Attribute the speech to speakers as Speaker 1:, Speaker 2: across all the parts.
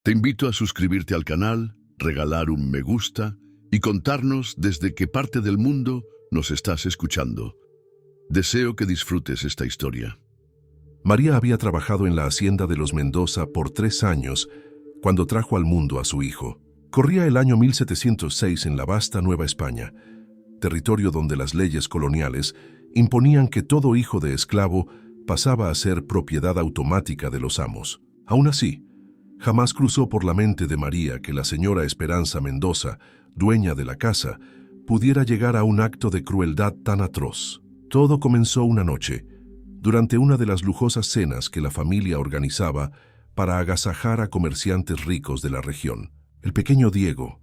Speaker 1: Te invito a suscribirte al canal, regalar un me gusta y contarnos desde qué parte del mundo nos estás escuchando. Deseo que disfrutes esta historia.
Speaker 2: María había trabajado en la hacienda de los Mendoza por 3 años cuando trajo al mundo a su hijo. Corría el año 1706 en la vasta Nueva España, territorio donde las leyes coloniales imponían que todo hijo de esclavo pasaba a ser propiedad automática de los amos. Aún así, jamás cruzó por la mente de María que la señora Esperanza Mendoza, dueña de la casa, pudiera llegar a un acto de crueldad tan atroz. Todo comenzó una noche, durante una de las lujosas cenas que la familia organizaba para agasajar a comerciantes ricos de la región. El pequeño Diego,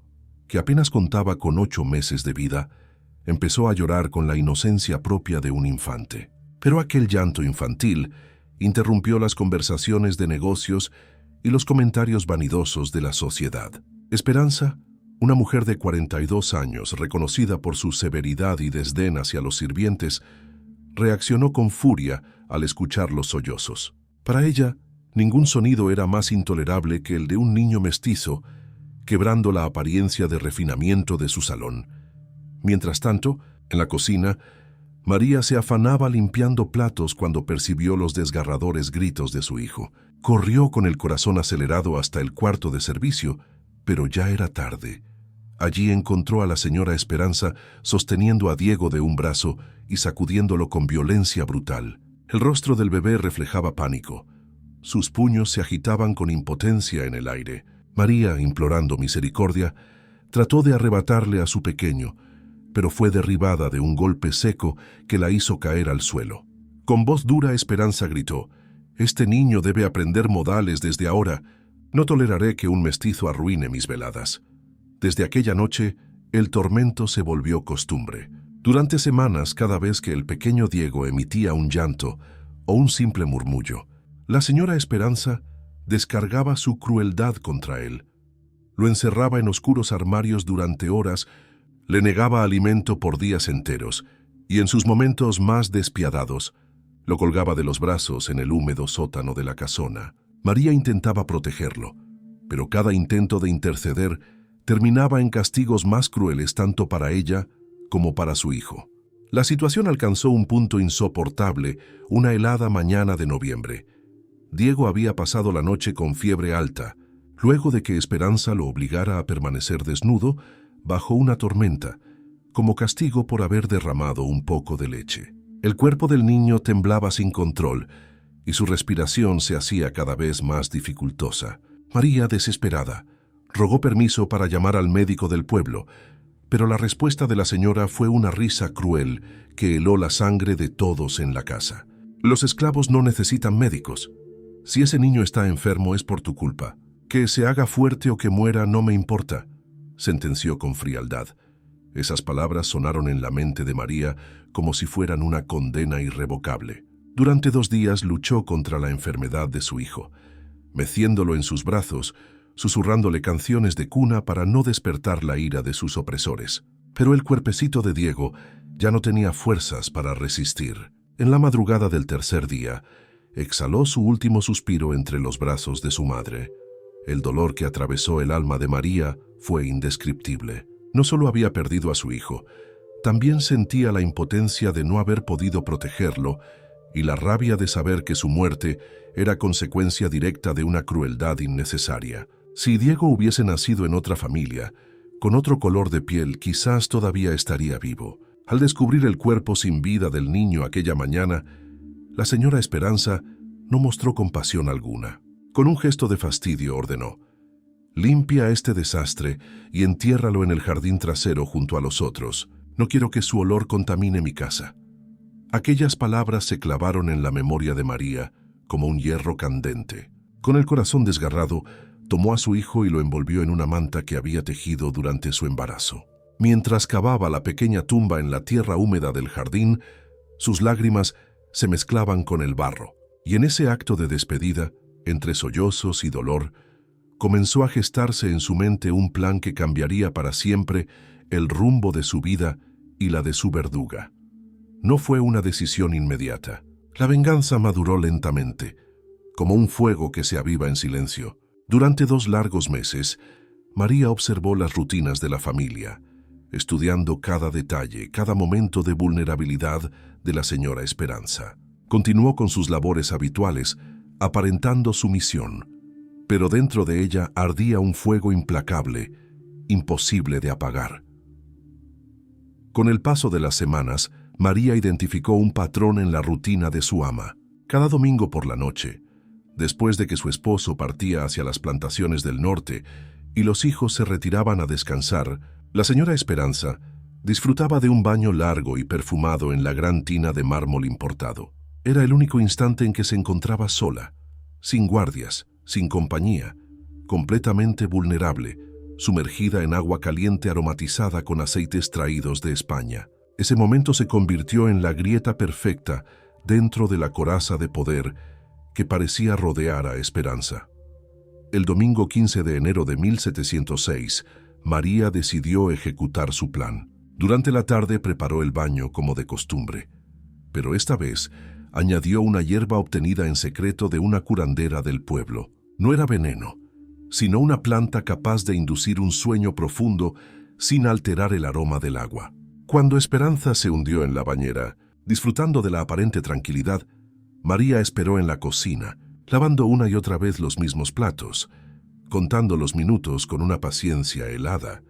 Speaker 2: que apenas contaba con 8 meses de vida, empezó a llorar con la inocencia propia de un infante. Pero aquel llanto infantil interrumpió las conversaciones de negocios y los comentarios vanidosos de la sociedad. Esperanza, una mujer de 42 años, reconocida por su severidad y desdén hacia los sirvientes, reaccionó con furia al escuchar los sollozos. Para ella, ningún sonido era más intolerable que el de un niño mestizo, quebrando la apariencia de refinamiento de su salón. Mientras tanto, en la cocina, María se afanaba limpiando platos cuando percibió los desgarradores gritos de su hijo. Corrió con el corazón acelerado hasta el cuarto de servicio, pero ya era tarde. Allí encontró a la señora Esperanza sosteniendo a Diego de un brazo y sacudiéndolo con violencia brutal. El rostro del bebé reflejaba pánico. Sus puños se agitaban con impotencia en el aire. María, implorando misericordia, trató de arrebatarle a su pequeño, pero fue derribada de un golpe seco que la hizo caer al suelo. Con voz dura, Esperanza gritó: «Este niño debe aprender modales desde ahora. No toleraré que un mestizo arruine mis veladas». Desde aquella noche, el tormento se volvió costumbre. Durante semanas, cada vez que el pequeño Diego emitía un llanto o un simple murmullo, la señora Esperanza descargaba su crueldad contra él. Lo encerraba en oscuros armarios durante horas, le negaba alimento por días enteros y en sus momentos más despiadados, lo colgaba de los brazos en el húmedo sótano de la casona. María intentaba protegerlo, pero cada intento de interceder terminaba en castigos más crueles tanto para ella como para su hijo. La situación alcanzó un punto insoportable una helada mañana de noviembre. Diego había pasado la noche con fiebre alta, luego de que Esperanza lo obligara a permanecer desnudo bajo una tormenta, como castigo por haber derramado un poco de leche. El cuerpo del niño temblaba sin control y su respiración se hacía cada vez más dificultosa. María, desesperada, rogó permiso para llamar al médico del pueblo, pero la respuesta de la señora fue una risa cruel que heló la sangre de todos en la casa. «Los esclavos no necesitan médicos. Si ese niño está enfermo es por tu culpa. Que se haga fuerte o que muera no me importa», sentenció con frialdad. Esas palabras sonaron en la mente de María como si fueran una condena irrevocable. Durante 2 días luchó contra la enfermedad de su hijo, meciéndolo en sus brazos, susurrándole canciones de cuna para no despertar la ira de sus opresores. Pero el cuerpecito de Diego ya no tenía fuerzas para resistir. En la madrugada del 3er día, exhaló su último suspiro entre los brazos de su madre. El dolor que atravesó el alma de María fue indescriptible. No solo había perdido a su hijo, también sentía la impotencia de no haber podido protegerlo y la rabia de saber que su muerte era consecuencia directa de una crueldad innecesaria. Si Diego hubiese nacido en otra familia, con otro color de piel, quizás todavía estaría vivo. Al descubrir el cuerpo sin vida del niño aquella mañana, la señora Esperanza no mostró compasión alguna. Con un gesto de fastidio ordenó: «Limpia este desastre y entiérralo en el jardín trasero junto a los otros. No quiero que su olor contamine mi casa». Aquellas palabras se clavaron en la memoria de María como un hierro candente. Con el corazón desgarrado, tomó a su hijo y lo envolvió en una manta que había tejido durante su embarazo. Mientras cavaba la pequeña tumba en la tierra húmeda del jardín, sus lágrimas se mezclaban con el barro, y en ese acto de despedida, entre sollozos y dolor, comenzó a gestarse en su mente un plan que cambiaría para siempre el rumbo de su vida y la de su verduga. No fue una decisión inmediata. La venganza maduró lentamente, como un fuego que se aviva en silencio. Durante 2 largos meses, María observó las rutinas de la familia, estudiando cada detalle, cada momento de vulnerabilidad de la señora Esperanza. Continuó con sus labores habituales, aparentando sumisión, pero dentro de ella ardía un fuego implacable, imposible de apagar. Con el paso de las semanas, María identificó un patrón en la rutina de su ama. Cada domingo por la noche, después de que su esposo partía hacia las plantaciones del norte y los hijos se retiraban a descansar, la señora Esperanza disfrutaba de un baño largo y perfumado en la gran tina de mármol importado. Era el único instante en que se encontraba sola, sin guardias, sin compañía, completamente vulnerable, sumergida en agua caliente aromatizada con aceites traídos de España. Ese momento se convirtió en la grieta perfecta dentro de la coraza de poder que parecía rodear a Esperanza. El domingo 15 de enero de 1706, María decidió ejecutar su plan. Durante la tarde preparó el baño como de costumbre, pero esta vez añadió una hierba obtenida en secreto de una curandera del pueblo. No era veneno, sino una planta capaz de inducir un sueño profundo sin alterar el aroma del agua. Cuando Esperanza se hundió en la bañera, disfrutando de la aparente tranquilidad, María esperó en la cocina, lavando una y otra vez los mismos platos, contando los minutos con una paciencia helada.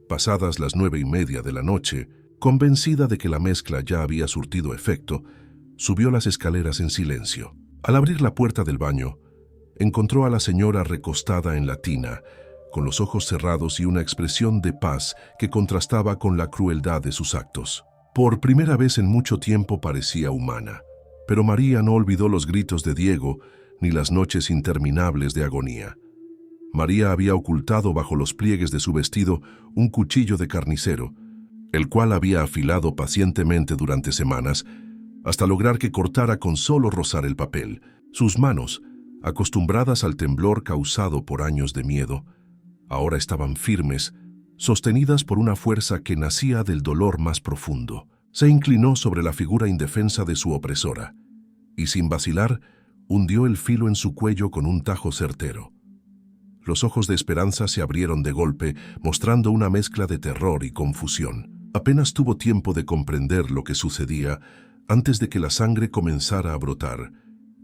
Speaker 2: Pasadas las 9:30 de la noche, convencida de que la mezcla ya había surtido efecto, subió las escaleras en silencio. Al abrir la puerta del baño, encontró a la señora recostada en la tina, con los ojos cerrados y una expresión de paz que contrastaba con la crueldad de sus actos. Por primera vez en mucho tiempo parecía humana, pero María no olvidó los gritos de Diego ni las noches interminables de agonía. María había ocultado bajo los pliegues de su vestido un cuchillo de carnicero, el cual había afilado pacientemente durante semanas, hasta lograr que cortara con solo rozar el papel. Sus manos, acostumbradas al temblor causado por años de miedo, ahora estaban firmes, sostenidas por una fuerza que nacía del dolor más profundo. Se inclinó sobre la figura indefensa de su opresora y, sin vacilar, hundió el filo en su cuello con un tajo certero. Los ojos de Esperanza se abrieron de golpe, mostrando una mezcla de terror y confusión. Apenas tuvo tiempo de comprender lo que sucedía antes de que la sangre comenzara a brotar,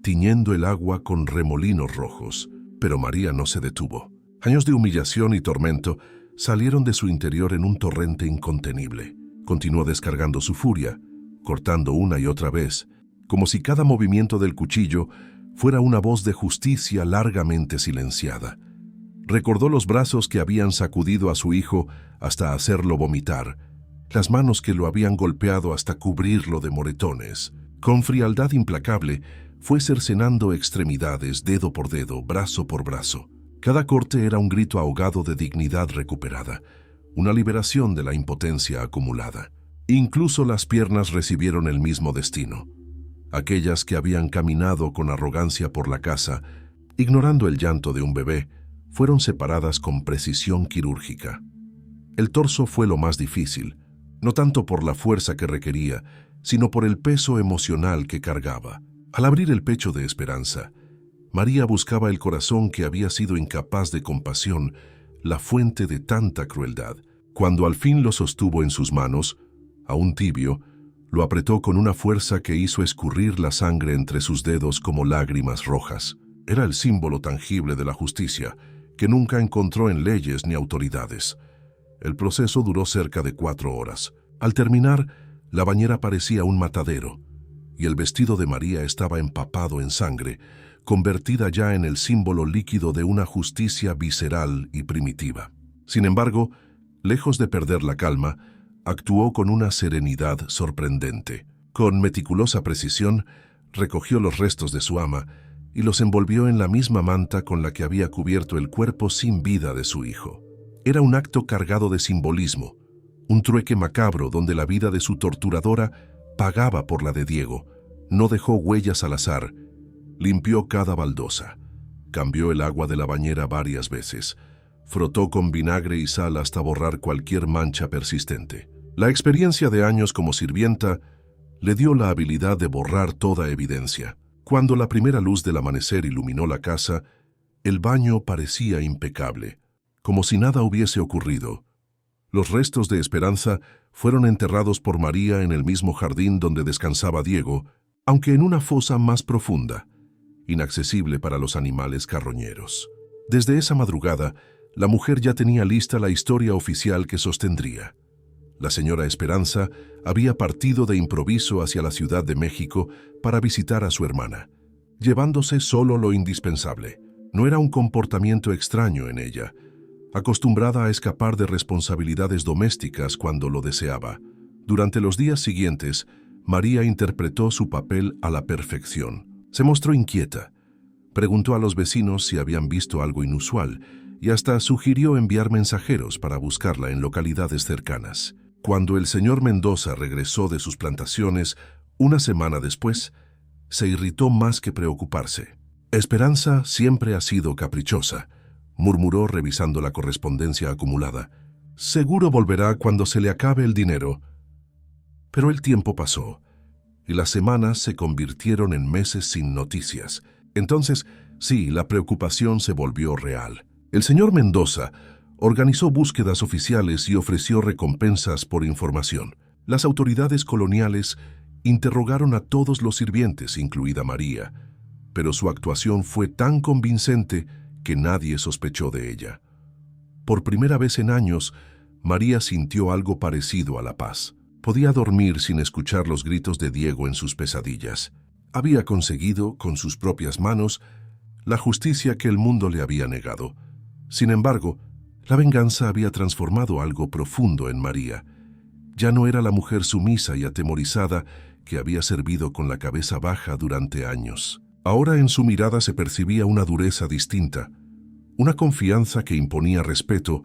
Speaker 2: tiñendo el agua con remolinos rojos. Pero María no se detuvo. Años de humillación y tormento salieron de su interior en un torrente incontenible. Continuó descargando su furia, cortando una y otra vez, como si cada movimiento del cuchillo fuera una voz de justicia largamente silenciada. Recordó los brazos que habían sacudido a su hijo hasta hacerlo vomitar, las manos que lo habían golpeado hasta cubrirlo de moretones. Con frialdad implacable, fue cercenando extremidades dedo por dedo, brazo por brazo. Cada corte era un grito ahogado de dignidad recuperada, una liberación de la impotencia acumulada. Incluso las piernas recibieron el mismo destino. Aquellas que habían caminado con arrogancia por la casa, ignorando el llanto de un bebé, fueron separadas con precisión quirúrgica. El torso fue lo más difícil, no tanto por la fuerza que requería, sino por el peso emocional que cargaba. Al abrir el pecho de Esperanza, María buscaba el corazón que había sido incapaz de compasión, la fuente de tanta crueldad. Cuando al fin lo sostuvo en sus manos, aún tibio, lo apretó con una fuerza que hizo escurrir la sangre entre sus dedos como lágrimas rojas. Era el símbolo tangible de la justicia, que nunca encontró en leyes ni autoridades. El proceso duró cerca de 4 horas. Al terminar, la bañera parecía un matadero, y el vestido de María estaba empapado en sangre, convertida ya en el símbolo líquido de una justicia visceral y primitiva. Sin embargo, lejos de perder la calma, actuó con una serenidad sorprendente. Con meticulosa precisión, recogió los restos de su ama y los envolvió en la misma manta con la que había cubierto el cuerpo sin vida de su hijo. Era un acto cargado de simbolismo, un trueque macabro donde la vida de su torturadora pagaba por la de Diego. No dejó huellas al azar, limpió cada baldosa, cambió el agua de la bañera varias veces, frotó con vinagre y sal hasta borrar cualquier mancha persistente. La experiencia de años como sirvienta le dio la habilidad de borrar toda evidencia. Cuando la primera luz del amanecer iluminó la casa, El baño parecía impecable, como si nada hubiese ocurrido. Los restos de Esperanza fueron enterrados por María en el mismo jardín donde descansaba Diego, aunque en una fosa más profunda, inaccesible para los animales carroñeros. Desde esa madrugada, la mujer ya tenía lista la historia oficial que sostendría. La señora Esperanza había partido de improviso hacia la Ciudad de México para visitar a su hermana, llevándose solo lo indispensable. No era un comportamiento extraño en ella, acostumbrada a escapar de responsabilidades domésticas cuando lo deseaba. Durante los días siguientes, María interpretó su papel a la perfección. Se mostró inquieta, preguntó a los vecinos si habían visto algo inusual y hasta sugirió enviar mensajeros para buscarla en localidades cercanas. Cuando el señor Mendoza regresó de sus plantaciones, una semana después, se irritó más que preocuparse. Esperanza siempre ha sido caprichosa, murmuró revisando la correspondencia acumulada. Seguro volverá cuando se le acabe el dinero. Pero el tiempo pasó, y las semanas se convirtieron en meses sin noticias. Entonces, sí, la preocupación se volvió real. El señor Mendoza organizó búsquedas oficiales y ofreció recompensas por información. Las autoridades coloniales interrogaron a todos los sirvientes, incluida María, pero su actuación fue tan convincente que nadie sospechó de ella. Por primera vez en años, María sintió algo parecido a la paz. Podía dormir sin escuchar los gritos de Diego en sus pesadillas. Había conseguido, con sus propias manos, la justicia que el mundo le había negado. Sin embargo, la venganza había transformado algo profundo en María. Ya no era la mujer sumisa y atemorizada que había servido con la cabeza baja durante años. Ahora en su mirada se percibía una dureza distinta, una confianza que imponía respeto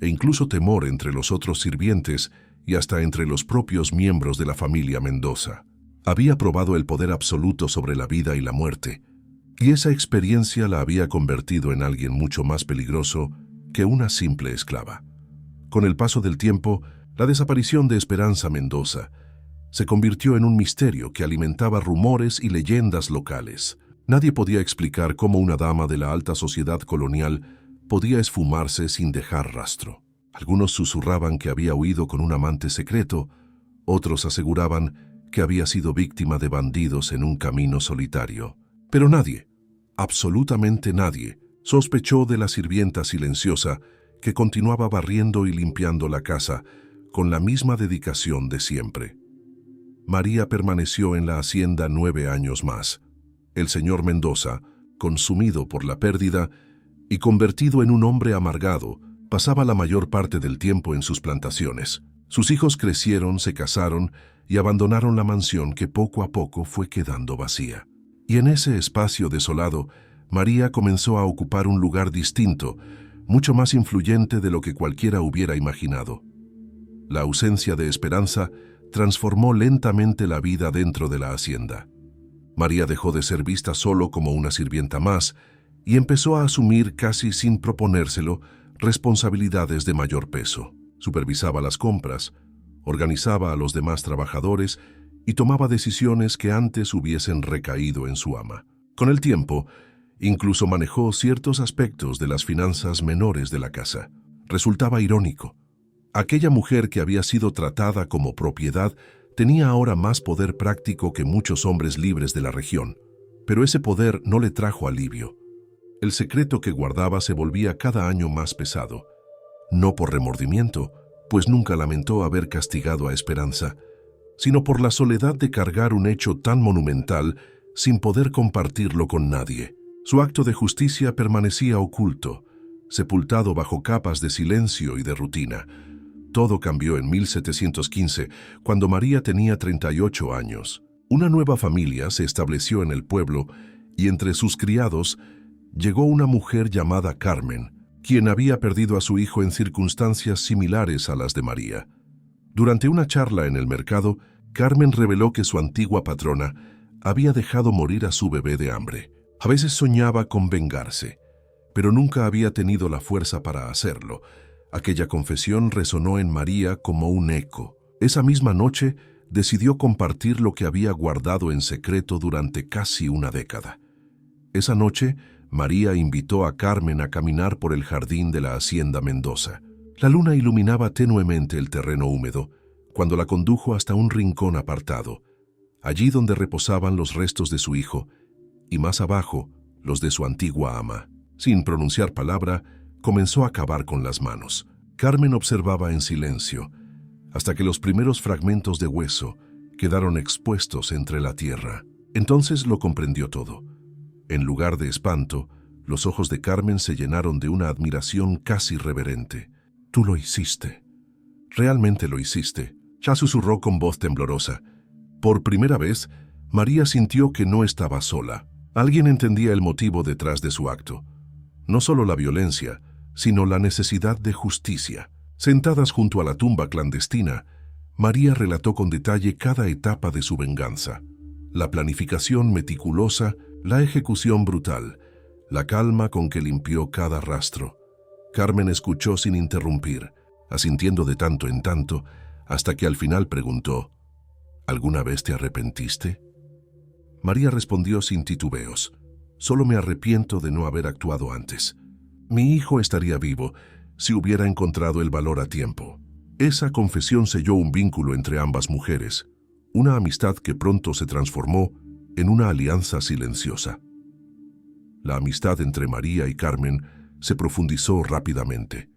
Speaker 2: e incluso temor entre los otros sirvientes y hasta entre los propios miembros de la familia Mendoza. Había probado el poder absoluto sobre la vida y la muerte, y esa experiencia la había convertido en alguien mucho más peligroso que una simple esclava. Con el paso del tiempo, la desaparición de Esperanza Mendoza se convirtió en un misterio que alimentaba rumores y leyendas locales. Nadie podía explicar cómo una dama de la alta sociedad colonial podía esfumarse sin dejar rastro. Algunos susurraban que había huido con un amante secreto, otros aseguraban que había sido víctima de bandidos en un camino solitario. Pero nadie, absolutamente nadie, sospechó de la sirvienta silenciosa que continuaba barriendo y limpiando la casa con la misma dedicación de siempre. María permaneció en la hacienda 9 años más. El señor Mendoza, consumido por la pérdida y convertido en un hombre amargado, pasaba la mayor parte del tiempo en sus plantaciones. Sus hijos crecieron, se casaron y abandonaron la mansión que poco a poco fue quedando vacía. Y en ese espacio desolado, María comenzó a ocupar un lugar distinto, mucho más influyente de lo que cualquiera hubiera imaginado. La ausencia de Esperanza transformó lentamente la vida dentro de la hacienda. María dejó de ser vista solo como una sirvienta más y empezó a asumir, casi sin proponérselo, responsabilidades de mayor peso. Supervisaba las compras, organizaba a los demás trabajadores y tomaba decisiones que antes hubiesen recaído en su ama. Con el tiempo, incluso manejó ciertos aspectos de las finanzas menores de la casa. Resultaba irónico. Aquella mujer que había sido tratada como propiedad tenía ahora más poder práctico que muchos hombres libres de la región, pero ese poder no le trajo alivio. El secreto que guardaba se volvía cada año más pesado, no por remordimiento, pues nunca lamentó haber castigado a Esperanza, sino por la soledad de cargar un hecho tan monumental sin poder compartirlo con nadie. Su acto de justicia permanecía oculto, sepultado bajo capas de silencio y de rutina. Todo cambió en 1715, cuando María tenía 38 años. Una nueva familia se estableció en el pueblo y entre sus criados llegó una mujer llamada Carmen, quien había perdido a su hijo en circunstancias similares a las de María. Durante una charla en el mercado, Carmen reveló que su antigua patrona había dejado morir a su bebé de hambre. A veces soñaba con vengarse, pero nunca había tenido la fuerza para hacerlo. Aquella confesión resonó en María como un eco. Esa misma noche decidió compartir lo que había guardado en secreto durante casi una década. Esa noche, María invitó a Carmen a caminar por el jardín de la hacienda Mendoza. La luna iluminaba tenuemente el terreno húmedo cuando la condujo hasta un rincón apartado, allí donde reposaban los restos de su hijo y más abajo los de su antigua ama. Sin pronunciar palabra, comenzó a cavar con las manos. Carmen observaba en silencio hasta que los primeros fragmentos de hueso quedaron expuestos entre la tierra. Entonces lo comprendió todo. En lugar de espanto, los ojos de Carmen se llenaron de una admiración casi reverente. «Tú lo hiciste. Realmente lo hiciste», ya susurró con voz temblorosa. Por primera vez, María sintió que no estaba sola. Alguien entendía el motivo detrás de su acto. No solo la violencia, sino la necesidad de justicia. Sentadas junto a la tumba clandestina, María relató con detalle cada etapa de su venganza. La planificación meticulosa, la ejecución brutal, la calma con que limpió cada rastro. Carmen escuchó sin interrumpir, asintiendo de tanto en tanto, hasta que al final preguntó: «¿Alguna vez te arrepentiste?». María respondió sin titubeos: «Solo me arrepiento de no haber actuado antes. Mi hijo estaría vivo si hubiera encontrado el valor a tiempo». Esa confesión selló un vínculo entre ambas mujeres, una amistad que pronto se transformó en una alianza silenciosa. La amistad entre María y Carmen se profundizó rápidamente.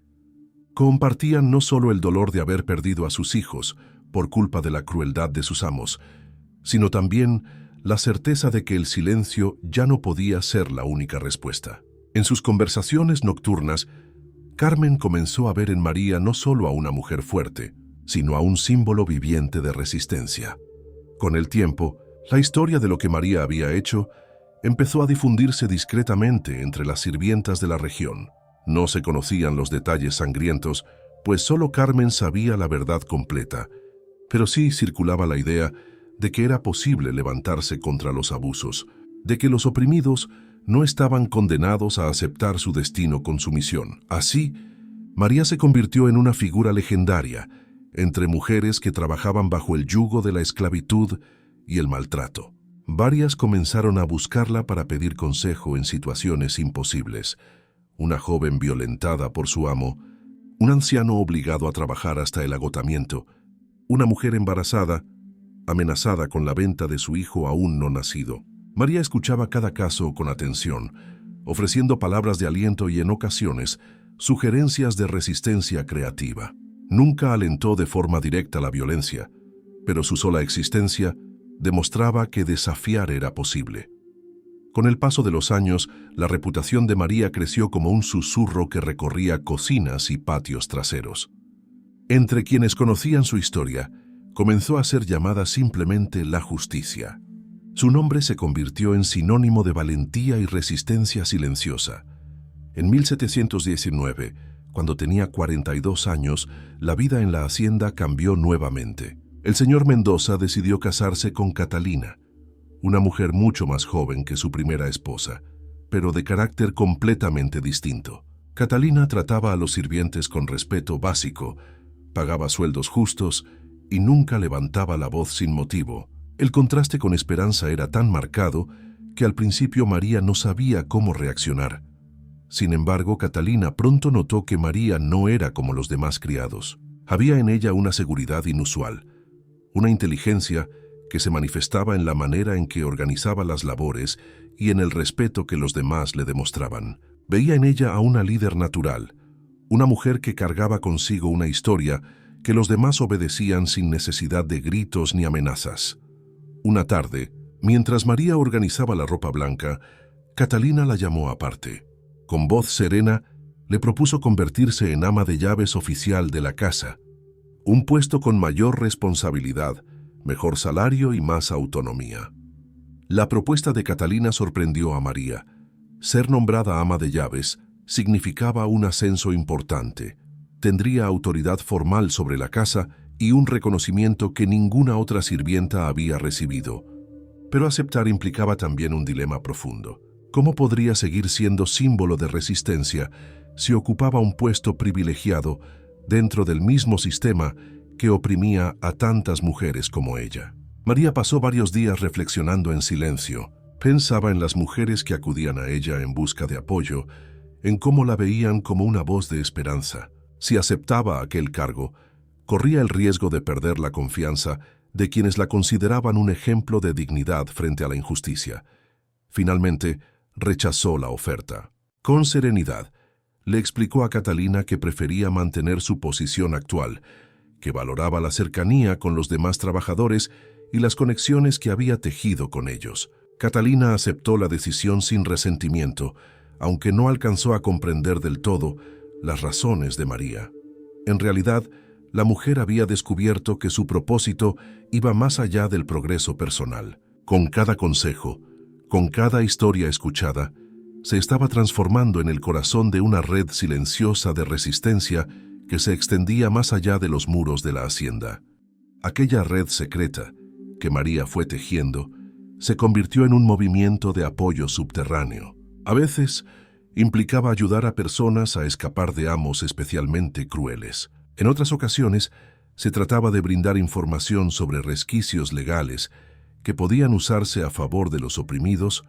Speaker 2: Compartían no solo el dolor de haber perdido a sus hijos por culpa de la crueldad de sus amos, sino también la certeza de que el silencio ya no podía ser la única respuesta. En sus conversaciones nocturnas, Carmen comenzó a ver en María no solo a una mujer fuerte, sino a un símbolo viviente de resistencia. Con el tiempo, la historia de lo que María había hecho empezó a difundirse discretamente entre las sirvientas de la región. No se conocían los detalles sangrientos, pues solo Carmen sabía la verdad completa, pero sí circulaba la idea de que era posible levantarse contra los abusos, de que los oprimidos no estaban condenados a aceptar su destino con sumisión. Así, María se convirtió en una figura legendaria entre mujeres que trabajaban bajo el yugo de la esclavitud y el maltrato. Varias comenzaron a buscarla para pedir consejo en situaciones imposibles. Una joven violentada por su amo, un anciano obligado a trabajar hasta el agotamiento, una mujer embarazada, amenazada con la venta de su hijo aún no nacido. María escuchaba cada caso con atención, ofreciendo palabras de aliento y en ocasiones sugerencias de resistencia creativa. Nunca alentó de forma directa la violencia, pero su sola existencia demostraba que desafiar era posible. Con el paso de los años, la reputación de María creció como un susurro que recorría cocinas y patios traseros. Entre quienes conocían su historia, comenzó a ser llamada simplemente la justicia. Su nombre se convirtió en sinónimo de valentía y resistencia silenciosa. En 1719, cuando tenía 42 años, la vida en la hacienda cambió nuevamente. El señor Mendoza decidió casarse con Catalina, una mujer mucho más joven que su primera esposa, pero de carácter completamente distinto. Catalina trataba a los sirvientes con respeto básico, pagaba sueldos justos y nunca levantaba la voz sin motivo. El contraste con Esperanza era tan marcado que al principio María no sabía cómo reaccionar. Sin embargo, Catalina pronto notó que María no era como los demás criados. Había en ella una seguridad inusual, una inteligencia que se manifestaba en la manera en que organizaba las labores y en el respeto que los demás le demostraban. Veía en ella a una líder natural, una mujer que cargaba consigo una historia que los demás obedecían sin necesidad de gritos ni amenazas. Una tarde, mientras María organizaba la ropa blanca, Catalina la llamó aparte. Con voz serena, le propuso convertirse en ama de llaves oficial de la casa, un puesto con mayor responsabilidad, mejor salario y más autonomía. La propuesta de Catalina sorprendió a María. Ser nombrada ama de llaves significaba un ascenso importante. Tendría autoridad formal sobre la casa y un reconocimiento que ninguna otra sirvienta había recibido. Pero aceptar implicaba también un dilema profundo. ¿Cómo podría seguir siendo símbolo de resistencia si ocupaba un puesto privilegiado dentro del mismo sistema que oprimía a tantas mujeres como ella? María pasó varios días reflexionando en silencio, Pensaba en las mujeres que acudían a ella en busca de apoyo, en cómo la veían como una voz de esperanza. Si aceptaba aquel cargo, corría el riesgo de perder la confianza de quienes la consideraban un ejemplo de dignidad frente a la injusticia. Finalmente, rechazó la oferta. Con serenidad, le explicó a Catalina que prefería mantener su posición actual, que valoraba la cercanía con los demás trabajadores y las conexiones que había tejido con ellos. Catalina aceptó la decisión sin resentimiento, aunque no alcanzó a comprender del todo las razones de María. En realidad, la mujer había descubierto que su propósito iba más allá del progreso personal. Con cada consejo, con cada historia escuchada, se estaba transformando en el corazón de una red silenciosa de resistencia que se extendía más allá de los muros de la hacienda. Aquella red secreta que María fue tejiendo se convirtió en un movimiento de apoyo subterráneo. A veces, implicaba ayudar a personas a escapar de amos especialmente crueles. En otras ocasiones, se trataba de brindar información sobre resquicios legales que podían usarse a favor de los oprimidos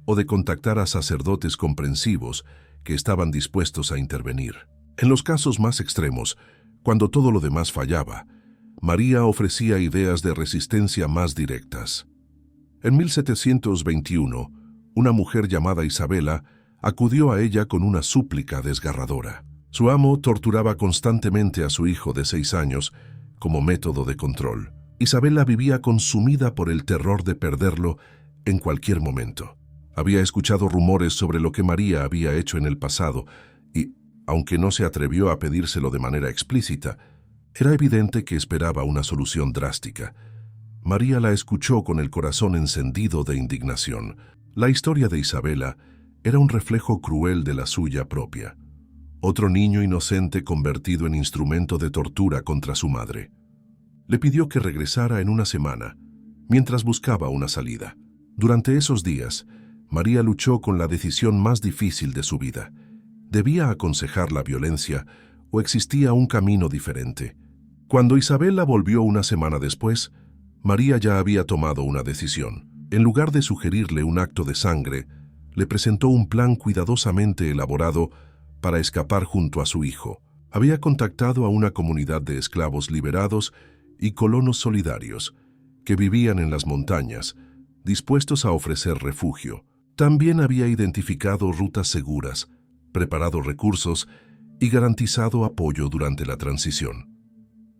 Speaker 2: o de contactar a sacerdotes comprensivos que estaban dispuestos a intervenir. En los casos más extremos, cuando todo lo demás fallaba, María ofrecía ideas de resistencia más directas. En 1721, una mujer llamada Isabela acudió a ella con una súplica desgarradora. Su amo torturaba constantemente a su hijo de 6 años como método de control. Isabela vivía consumida por el terror de perderlo en cualquier momento. Había escuchado rumores sobre lo que María había hecho en el pasado y, aunque no se atrevió a pedírselo de manera explícita, era evidente que esperaba una solución drástica. María la escuchó con el corazón encendido de indignación. La historia de Isabela era un reflejo cruel de la suya propia. Otro niño inocente convertido en instrumento de tortura contra su madre. Le pidió que regresara en una semana, mientras buscaba una salida. Durante esos días, María luchó con la decisión más difícil de su vida. ¿Debía aconsejar la violencia o existía un camino diferente? Cuando Isabela volvió una semana después, María ya había tomado una decisión. En lugar de sugerirle un acto de sangre, le presentó un plan cuidadosamente elaborado para escapar junto a su hijo. Había contactado a una comunidad de esclavos liberados y colonos solidarios que vivían en las montañas, dispuestos a ofrecer refugio. También había identificado rutas seguras, preparado recursos y garantizado apoyo durante la transición.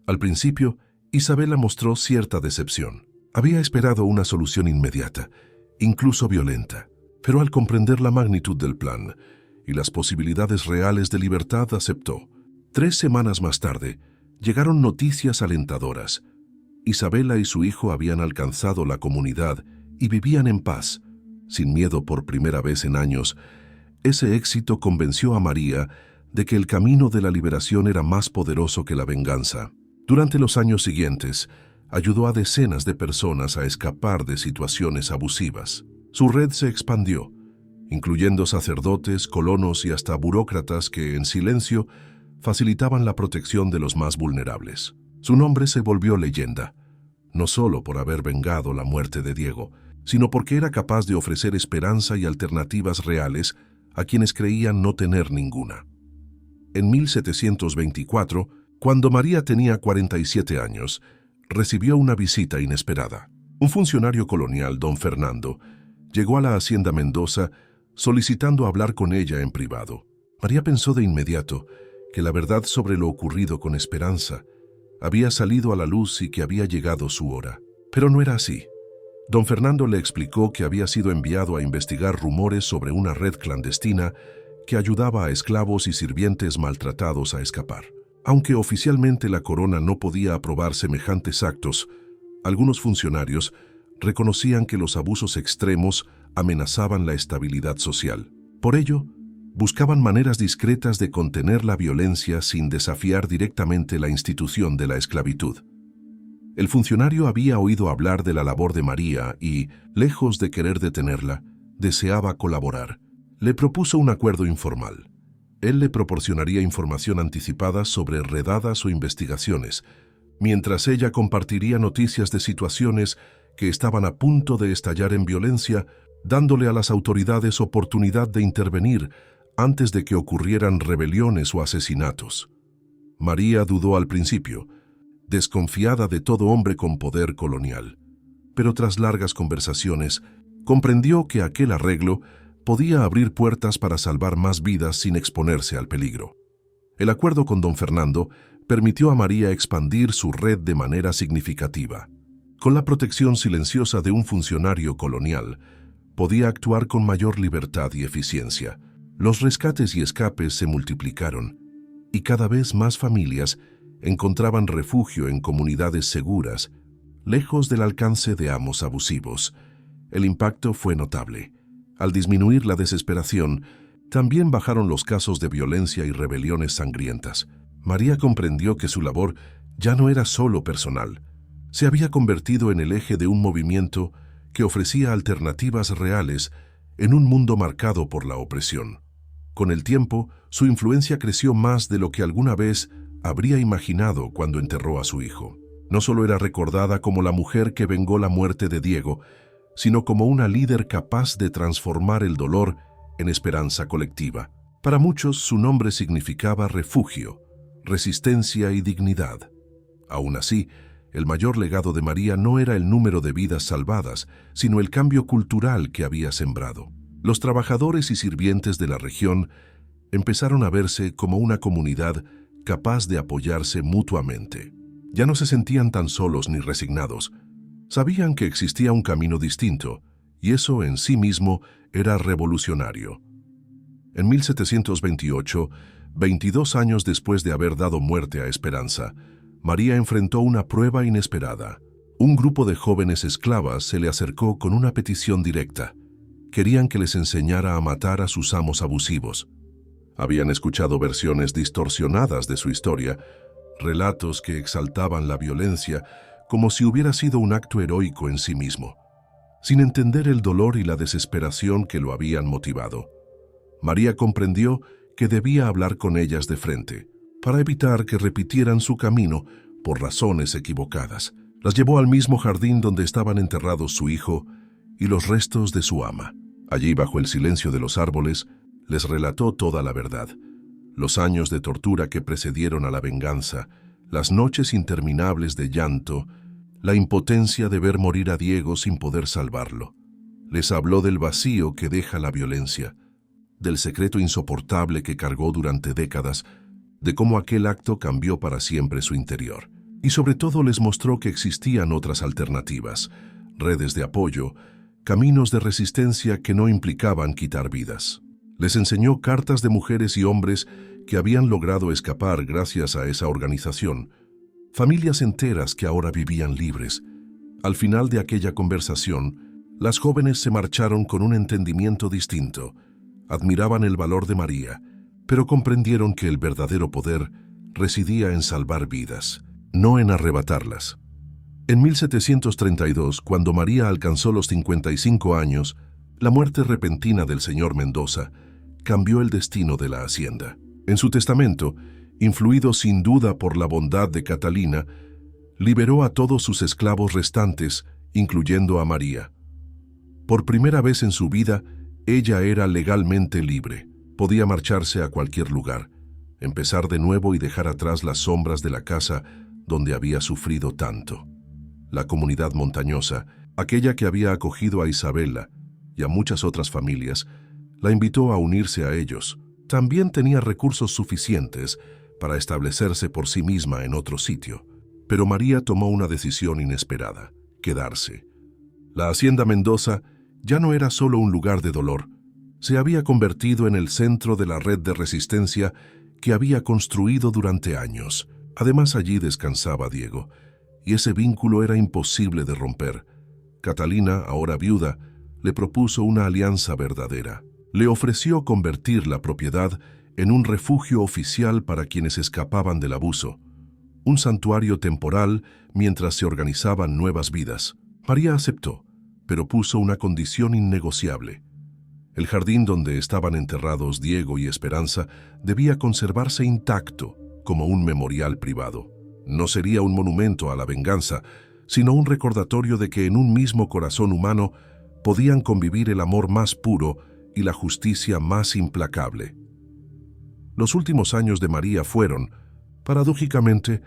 Speaker 2: Al principio, Isabela mostró cierta decepción. Había esperado una solución inmediata, incluso violenta, pero al comprender la magnitud del plan y las posibilidades reales de libertad, aceptó. 3 semanas más tarde, llegaron noticias alentadoras. Isabela y su hijo habían alcanzado la comunidad y vivían en paz, sin miedo por primera vez en años. Ese éxito convenció a María de que el camino de la liberación era más poderoso que la venganza. Durante los años siguientes, ayudó a decenas de personas a escapar de situaciones abusivas. Su red se expandió, incluyendo sacerdotes, colonos y hasta burócratas que, en silencio, facilitaban la protección de los más vulnerables. Su nombre se volvió leyenda, no solo por haber vengado la muerte de Diego, sino porque era capaz de ofrecer esperanza y alternativas reales a quienes creían no tener ninguna. En 1724, cuando María tenía 47 años, recibió una visita inesperada. Un funcionario colonial, don Fernando, llegó a la hacienda Mendoza solicitando hablar con ella en privado. María pensó de inmediato que la verdad sobre lo ocurrido con Esperanza había salido a la luz y que había llegado su hora. Pero no era así. Don Fernando le explicó que había sido enviado a investigar rumores sobre una red clandestina que ayudaba a esclavos y sirvientes maltratados a escapar. Aunque oficialmente la corona no podía aprobar semejantes actos, algunos funcionarios reconocían que los abusos extremos amenazaban la estabilidad social. Por ello, buscaban maneras discretas de contener la violencia sin desafiar directamente la institución de la esclavitud. El funcionario había oído hablar de la labor de María y, lejos de querer detenerla, deseaba colaborar. Le propuso un acuerdo informal. Él le proporcionaría información anticipada sobre redadas o investigaciones, mientras ella compartiría noticias de situaciones que estaban a punto de estallar en violencia dándole a las autoridades oportunidad de intervenir antes de que ocurrieran rebeliones o asesinatos. María dudó al principio, desconfiada de todo hombre con poder colonial, pero tras largas conversaciones, comprendió que aquel arreglo podía abrir puertas para salvar más vidas sin exponerse al peligro. El acuerdo con don Fernando permitió a María expandir su red de manera significativa. Con la protección silenciosa de un funcionario colonial, podía actuar con mayor libertad y eficiencia. Los rescates y escapes se multiplicaron, y cada vez más familias encontraban refugio en comunidades seguras, lejos del alcance de amos abusivos. El impacto fue notable. Al disminuir la desesperación, también bajaron los casos de violencia y rebeliones sangrientas. María comprendió que su labor ya no era solo personal. Se había convertido en el eje de un movimiento que ofrecía alternativas reales en un mundo marcado por la opresión. Con el tiempo, su influencia creció más de lo que alguna vez habría imaginado cuando enterró a su hijo. No solo era recordada como la mujer que vengó la muerte de Diego, sino como una líder capaz de transformar el dolor en esperanza colectiva. Para muchos, su nombre significaba refugio, resistencia y dignidad. Aún así, el mayor legado de María no era el número de vidas salvadas, sino el cambio cultural que había sembrado. Los trabajadores y sirvientes de la región empezaron a verse como una comunidad capaz de apoyarse mutuamente. Ya no se sentían tan solos ni resignados. Sabían que existía un camino distinto, y eso en sí mismo era revolucionario. En 1728, 22 años después de haber dado muerte a Esperanza, María enfrentó una prueba inesperada. Un grupo de jóvenes esclavas se le acercó con una petición directa. Querían que les enseñara a matar a sus amos abusivos. Habían escuchado versiones distorsionadas de su historia, relatos que exaltaban la violencia como si hubiera sido un acto heroico en sí mismo, sin entender el dolor y la desesperación que lo habían motivado. María comprendió que debía hablar con ellas de frente, para evitar que repitieran su camino por razones equivocadas. Las llevó al mismo jardín donde estaban enterrados su hijo y los restos de su ama. Allí, bajo el silencio de los árboles, les relató toda la verdad. Los años de tortura que precedieron a la venganza, las noches interminables de llanto, la impotencia de ver morir a Diego sin poder salvarlo. Les habló del vacío que deja la violencia, del secreto insoportable que cargó durante décadas, de cómo aquel acto cambió para siempre su interior. Y sobre todo les mostró que existían otras alternativas, redes de apoyo, caminos de resistencia que no implicaban quitar vidas. Les enseñó cartas de mujeres y hombres que habían logrado escapar gracias a esa organización, familias enteras que ahora vivían libres. Al final de aquella conversación, las jóvenes se marcharon con un entendimiento distinto. Admiraban el valor de María, pero comprendieron que el verdadero poder residía en salvar vidas, no en arrebatarlas. En 1732, cuando María alcanzó los 55 años, la muerte repentina del señor Mendoza cambió el destino de la hacienda. En su testamento, influido sin duda por la bondad de Catalina, liberó a todos sus esclavos restantes, incluyendo a María. Por primera vez en su vida, ella era legalmente libre. Podía marcharse a cualquier lugar, empezar de nuevo y dejar atrás las sombras de la casa donde había sufrido tanto. La comunidad montañosa, aquella que había acogido a Isabela y a muchas otras familias, la invitó a unirse a ellos. También tenía recursos suficientes para establecerse por sí misma en otro sitio. Pero María tomó una decisión inesperada: quedarse. La hacienda Mendoza ya no era solo un lugar de dolor. Se había convertido en el centro de la red de resistencia que había construido durante años. Además, allí descansaba Diego, y ese vínculo era imposible de romper. Catalina, ahora viuda, le propuso una alianza verdadera. Le ofreció convertir la propiedad en un refugio oficial para quienes escapaban del abuso, un santuario temporal mientras se organizaban nuevas vidas. María aceptó, pero puso una condición innegociable. El jardín donde estaban enterrados Diego y Esperanza debía conservarse intacto como un memorial privado. No sería un monumento a la venganza, sino un recordatorio de que en un mismo corazón humano podían convivir el amor más puro y la justicia más implacable. Los últimos años de María fueron, paradójicamente,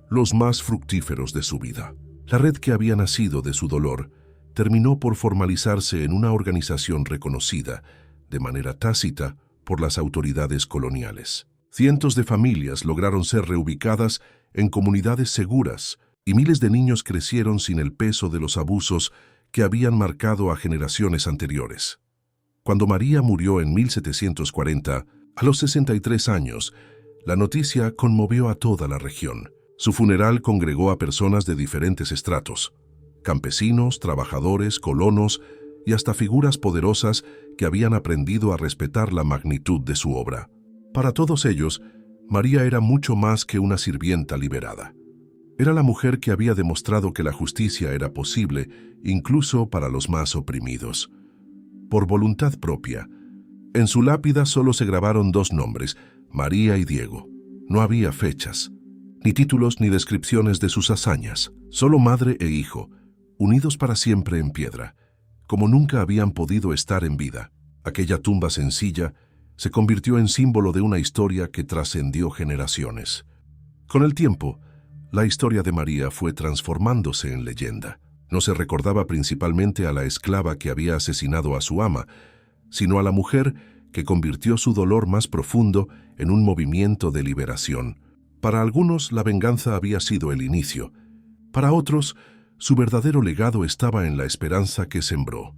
Speaker 2: los más fructíferos de su vida. La red que había nacido de su dolor terminó por formalizarse en una organización reconocida, de manera tácita, por las autoridades coloniales. Cientos de familias lograron ser reubicadas en comunidades seguras y miles de niños crecieron sin el peso de los abusos que habían marcado a generaciones anteriores. Cuando María murió en 1740, a los 63 años, la noticia conmovió a toda la región. Su funeral congregó a personas de diferentes estratos: campesinos, trabajadores, colonos y hasta figuras poderosas que habían aprendido a respetar la magnitud de su obra. Para todos ellos, María era mucho más que una sirvienta liberada. Era la mujer que había demostrado que la justicia era posible, incluso para los más oprimidos. Por voluntad propia, en su lápida solo se grabaron 2 nombres, María y Diego. No había fechas, ni títulos ni descripciones de sus hazañas, solo madre e hijo, unidos para siempre en piedra, como nunca habían podido estar en vida. Aquella tumba sencilla se convirtió en símbolo de una historia que trascendió generaciones. Con el tiempo, la historia de María fue transformándose en leyenda. No se recordaba principalmente a la esclava que había asesinado a su ama, sino a la mujer que convirtió su dolor más profundo en un movimiento de liberación. Para algunos, la venganza había sido el inicio. Para otros, su verdadero legado estaba en la esperanza que sembró.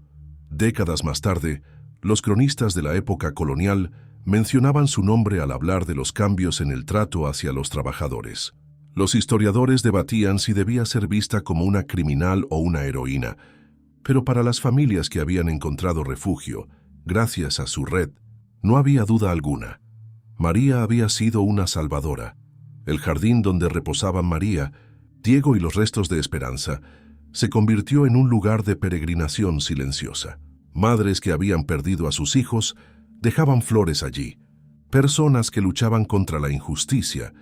Speaker 2: Décadas más tarde, los cronistas de la época colonial mencionaban su nombre al hablar de los cambios en el trato hacia los trabajadores. Los historiadores debatían si debía ser vista como una criminal o una heroína, pero para las familias que habían encontrado refugio, gracias a su red, no había duda alguna. María había sido una salvadora. El jardín donde reposaban María, Diego y los restos de Esperanza se convirtió en un lugar de peregrinación silenciosa. Madres que habían perdido a sus hijos dejaban flores allí. Personas que luchaban contra la injusticia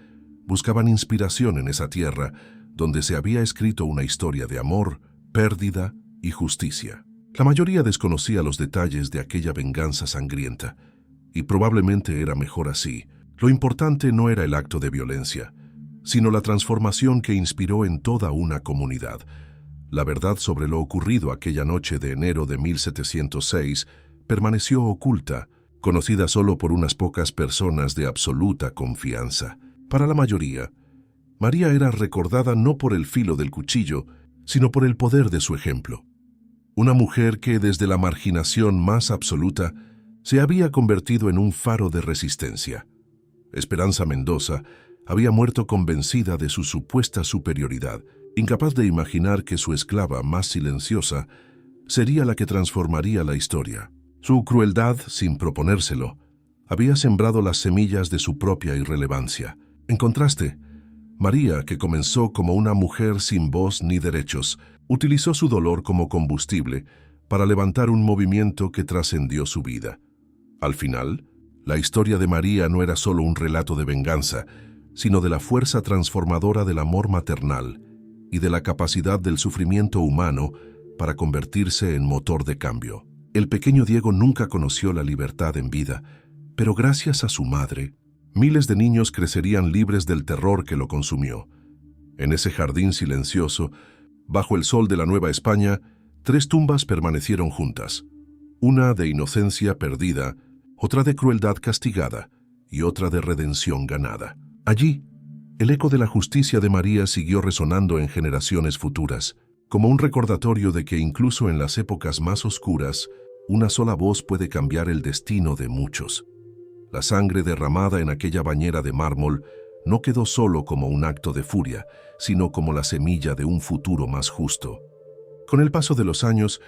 Speaker 2: buscaban inspiración en esa tierra donde se había escrito una historia de amor, pérdida y justicia. La mayoría desconocía los detalles de aquella venganza sangrienta, y probablemente era mejor así. Lo importante no era el acto de violencia, sino la transformación que inspiró en toda una comunidad. La verdad sobre lo ocurrido aquella noche de enero de 1706 permaneció oculta, conocida solo por unas pocas personas de absoluta confianza. Para la mayoría, María era recordada no por el filo del cuchillo, sino por el poder de su ejemplo. Una mujer que desde la marginación más absoluta se había convertido en un faro de resistencia. Esperanza Mendoza había muerto convencida de su supuesta superioridad, incapaz de imaginar que su esclava más silenciosa sería la que transformaría la historia. Su crueldad, sin proponérselo, había sembrado las semillas de su propia irrelevancia. En contraste, María, que comenzó como una mujer sin voz ni derechos, utilizó su dolor como combustible para levantar un movimiento que trascendió su vida. Al final, la historia de María no era solo un relato de venganza, sino de la fuerza transformadora del amor maternal y de la capacidad del sufrimiento humano para convertirse en motor de cambio. El pequeño Diego nunca conoció la libertad en vida, pero gracias a su madre, miles de niños crecerían libres del terror que lo consumió. En ese jardín silencioso, bajo el sol de la Nueva España, 3 tumbas permanecieron juntas. Una de inocencia perdida, otra de crueldad castigada y otra de redención ganada. Allí, el eco de la justicia de María siguió resonando en generaciones futuras, como un recordatorio de que incluso en las épocas más oscuras, una sola voz puede cambiar el destino de muchos. La sangre derramada en aquella bañera de mármol no quedó solo como un acto de furia, sino como la semilla de un futuro más justo. Con el paso de los años,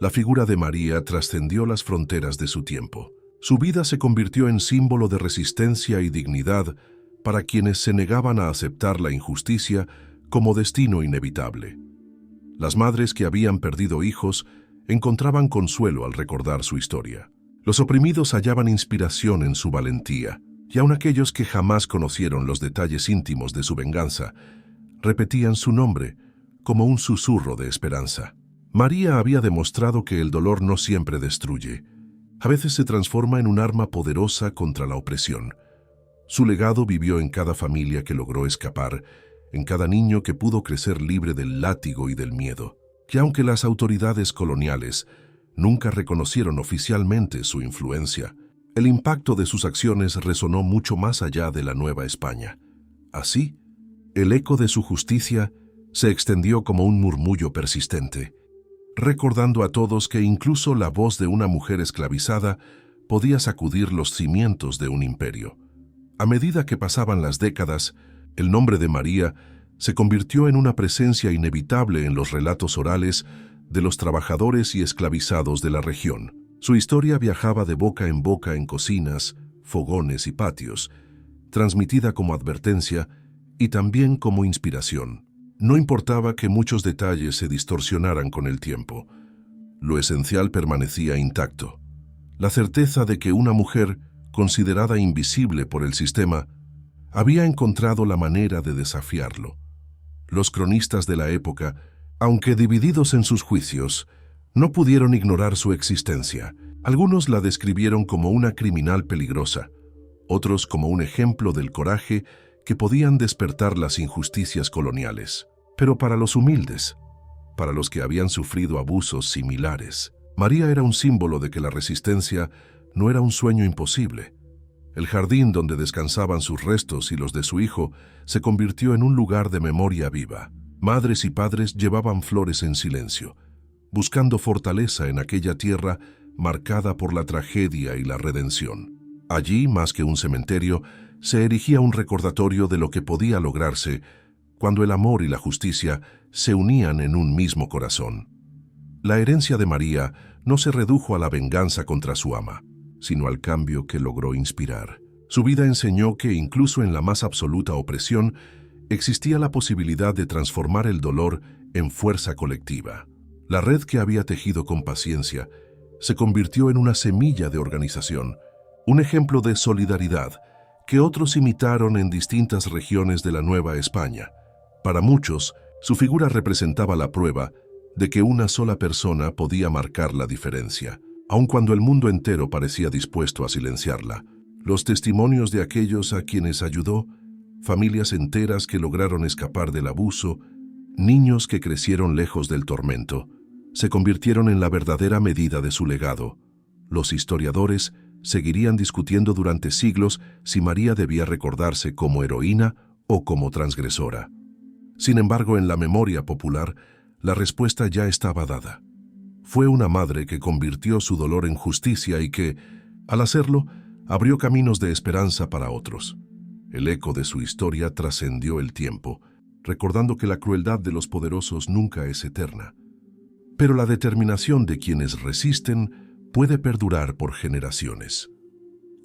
Speaker 2: la figura de María trascendió las fronteras de su tiempo. Su vida se convirtió en símbolo de resistencia y dignidad para quienes se negaban a aceptar la injusticia como destino inevitable. Las madres que habían perdido hijos encontraban consuelo al recordar su historia. Los oprimidos hallaban inspiración en su valentía, y aun aquellos que jamás conocieron los detalles íntimos de su venganza, repetían su nombre como un susurro de esperanza. María había demostrado que el dolor no siempre destruye. A veces se transforma en un arma poderosa contra la opresión. Su legado vivió en cada familia que logró escapar, en cada niño que pudo crecer libre del látigo y del miedo, que aunque las autoridades coloniales nunca reconocieron oficialmente su influencia, el impacto de sus acciones resonó mucho más allá de la Nueva España. Así, el eco de su justicia se extendió como un murmullo persistente, recordando a todos que incluso la voz de una mujer esclavizada podía sacudir los cimientos de un imperio. A medida que pasaban las décadas, el nombre de María se convirtió en una presencia inevitable en los relatos orales de los trabajadores y esclavizados de la región. Su historia viajaba de boca en cocinas, fogones y patios, transmitida como advertencia y también como inspiración. No importaba que muchos detalles se distorsionaran con el tiempo. Lo esencial permanecía intacto. La certeza de que una mujer, considerada invisible por el sistema, había encontrado la manera de desafiarlo. Los cronistas de la época, aunque divididos en sus juicios, no pudieron ignorar su existencia. Algunos la describieron como una criminal peligrosa, otros como un ejemplo del coraje que podían despertar las injusticias coloniales. Pero para los humildes, para los que habían sufrido abusos similares, María era un símbolo de que la resistencia no era un sueño imposible. El jardín donde descansaban sus restos y los de su hijo se convirtió en un lugar de memoria viva. Madres y padres llevaban flores en silencio, buscando fortaleza en aquella tierra marcada por la tragedia y la redención. Allí, más que un cementerio, se erigía un recordatorio de lo que podía lograrse cuando el amor y la justicia se unían en un mismo corazón. La herencia de María no se redujo a la venganza contra su ama, sino al cambio que logró inspirar. Su vida enseñó que incluso en la más absoluta opresión existía la posibilidad de transformar el dolor en fuerza colectiva. La red que había tejido con paciencia se convirtió en una semilla de organización, un ejemplo de solidaridad que otros imitaron en distintas regiones de la Nueva España. Para muchos, su figura representaba la prueba de que una sola persona podía marcar la diferencia, aun cuando el mundo entero parecía dispuesto a silenciarla. Los testimonios de aquellos a quienes ayudó, familias enteras que lograron escapar del abuso, niños que crecieron lejos del tormento, se convirtieron en la verdadera medida de su legado. Los historiadores seguirían discutiendo durante siglos si María debía recordarse como heroína o como transgresora. Sin embargo, en la memoria popular, la respuesta ya estaba dada. Fue una madre que convirtió su dolor en justicia y que, al hacerlo, abrió caminos de esperanza para otros. El eco de su historia trascendió el tiempo, recordando que la crueldad de los poderosos nunca es eterna. Pero la determinación de quienes resisten puede perdurar por generaciones.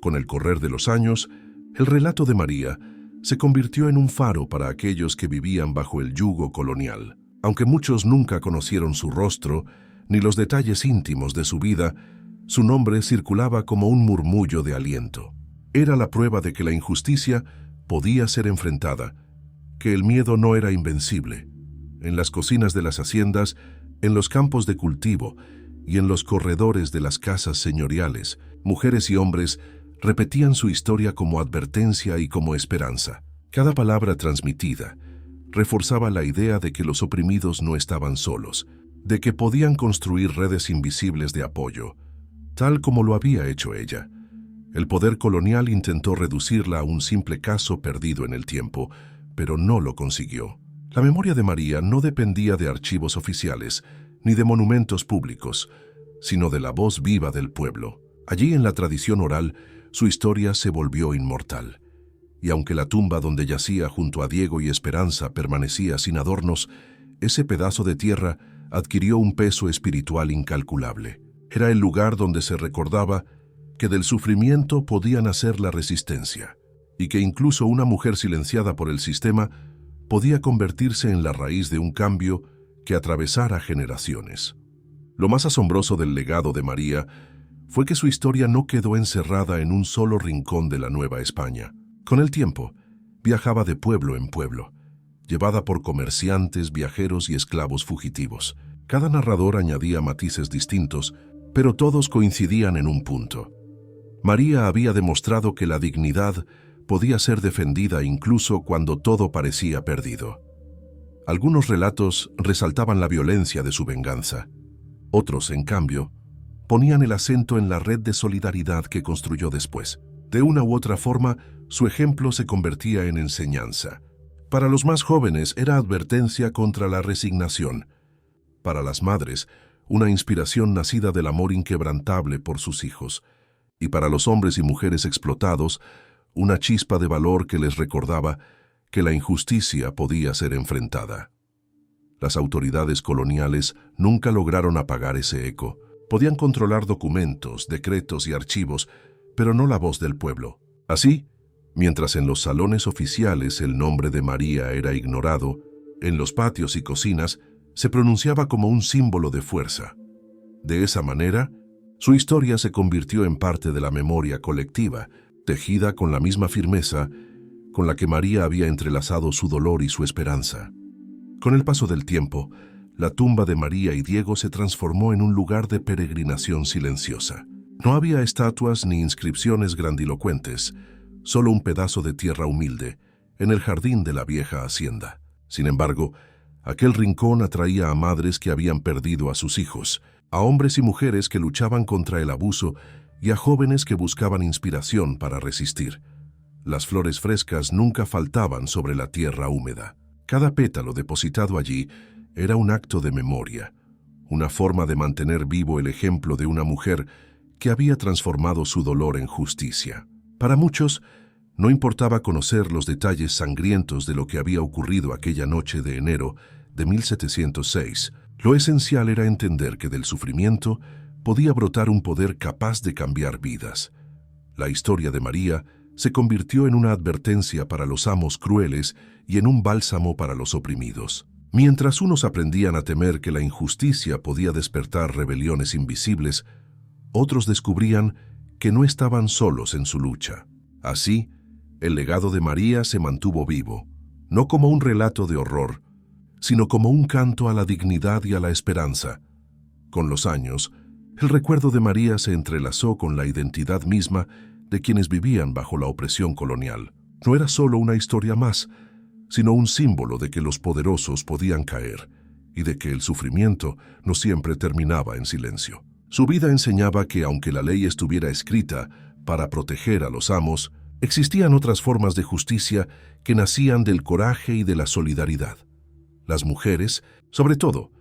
Speaker 2: Con el correr de los años, el relato de María se convirtió en un faro para aquellos que vivían bajo el yugo colonial. Aunque muchos nunca conocieron su rostro ni los detalles íntimos de su vida, su nombre circulaba como un murmullo de aliento. Era la prueba de que la injusticia podía ser enfrentada, que el miedo no era invencible. En las cocinas de las haciendas, en los campos de cultivo y en los corredores de las casas señoriales, mujeres y hombres repetían su historia como advertencia y como esperanza. Cada palabra transmitida reforzaba la idea de que los oprimidos no estaban solos, de que podían construir redes invisibles de apoyo, tal como lo había hecho ella. El poder colonial intentó reducirla a un simple caso perdido en el tiempo, pero no lo consiguió. La memoria de María no dependía de archivos oficiales ni de monumentos públicos, sino de la voz viva del pueblo. Allí, en la tradición oral, su historia se volvió inmortal. Y aunque la tumba donde yacía junto a Diego y Esperanza permanecía sin adornos, ese pedazo de tierra adquirió un peso espiritual incalculable. Era el lugar donde se recordaba que del sufrimiento podía nacer la resistencia, y que incluso una mujer silenciada por el sistema podía convertirse en la raíz de un cambio que atravesara generaciones. Lo más asombroso del legado de María fue que su historia no quedó encerrada en un solo rincón de la Nueva España. Con el tiempo, viajaba de pueblo en pueblo, llevada por comerciantes, viajeros y esclavos fugitivos. Cada narrador añadía matices distintos, pero todos coincidían en un punto. María había demostrado que la dignidad podía ser defendida incluso cuando todo parecía perdido. Algunos relatos resaltaban la violencia de su venganza. Otros, en cambio, ponían el acento en la red de solidaridad que construyó después. De una u otra forma, su ejemplo se convertía en enseñanza. Para los más jóvenes era advertencia contra la resignación. Para las madres, una inspiración nacida del amor inquebrantable por sus hijos. Y para los hombres y mujeres explotados, una chispa de valor que les recordaba que la injusticia podía ser enfrentada. Las autoridades coloniales nunca lograron apagar ese eco. Podían controlar documentos, decretos y archivos, pero no la voz del pueblo. Así, mientras en los salones oficiales el nombre de María era ignorado, en los patios y cocinas se pronunciaba como un símbolo de fuerza. De esa manera, su historia se convirtió en parte de la memoria colectiva, tejida con la misma firmeza con la que María había entrelazado su dolor y su esperanza. Con el paso del tiempo, la tumba de María y Diego se transformó en un lugar de peregrinación silenciosa. No había estatuas ni inscripciones grandilocuentes, solo un pedazo de tierra humilde, en el jardín de la vieja hacienda. Sin embargo, aquel rincón atraía a madres que habían perdido a sus hijos, a hombres y mujeres que luchaban contra el abuso y a jóvenes que buscaban inspiración para resistir. Las flores frescas nunca faltaban sobre la tierra húmeda. Cada pétalo depositado allí era un acto de memoria, una forma de mantener vivo el ejemplo de una mujer que había transformado su dolor en justicia. Para muchos, no importaba conocer los detalles sangrientos de lo que había ocurrido aquella noche de enero de 1706. Lo esencial era entender que del sufrimiento podía brotar un poder capaz de cambiar vidas. La historia de María se convirtió en una advertencia para los amos crueles y en un bálsamo para los oprimidos. Mientras unos aprendían a temer que la injusticia podía despertar rebeliones invisibles, otros descubrían que no estaban solos en su lucha. Así, el legado de María se mantuvo vivo, no como un relato de horror, sino como un canto a la dignidad y a la esperanza. Con los años, el recuerdo de María se entrelazó con la identidad misma de quienes vivían bajo la opresión colonial. No era solo una historia más, sino un símbolo de que los poderosos podían caer y de que el sufrimiento no siempre terminaba en silencio. Su vida enseñaba que, aunque la ley estuviera escrita para proteger a los amos, existían otras formas de justicia que nacían del coraje y de la solidaridad. Las mujeres, sobre todo,